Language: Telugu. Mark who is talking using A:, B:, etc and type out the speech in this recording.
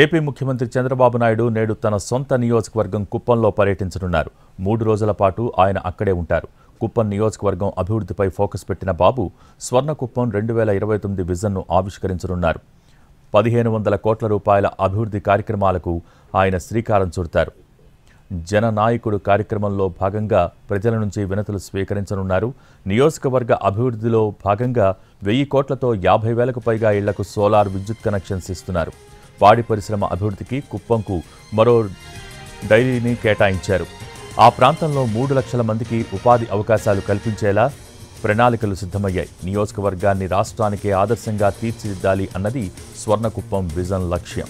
A: ఏపీ ముఖ్యమంత్రి చంద్రబాబు నాయుడు నేడు తన సొంత నియోజకవర్గం కుప్పంలో పర్యటించనున్నారు. 3 రోజుల పాటు ఆయన అక్కడే ఉంటారు. కుప్పం నియోజకవర్గం అభివృద్ధిపై ఫోకస్ పెట్టిన బాబు స్వర్ణకుప్పం 2029 విజన్ను ఆవిష్కరించనున్నారు. 1500 కోట్ల రూపాయల అభివృద్ధి కార్యక్రమాలకు ఆయన శ్రీకారం చుడతారు. జననాయకుడు కార్యక్రమంలో భాగంగా ప్రజల నుంచి వినతులు స్వీకరించనున్నారు. నియోజకవర్గ అభివృద్ధిలో భాగంగా 1000 కోట్లతో 50,000కు పైగా ఇళ్లకు సోలార్ విద్యుత్ కనెక్షన్స్ ఇస్తున్నారు. పాడి పరిశ్రమ అభివృద్ధికి కుప్పంకు మరో డైరీని కేటాయించారు. ఆ ప్రాంతంలో 3 లక్షల మందికి ఉపాధి అవకాశాలు కల్పించేలా ప్రణాళికలు సిద్ధమయ్యాయి. నియోజకవర్గాన్ని రాష్ట్రానికే ఆదర్శంగా తీర్చిదిద్దాలి అన్నది స్వర్ణకుప్పం విజన్ లక్ష్యం.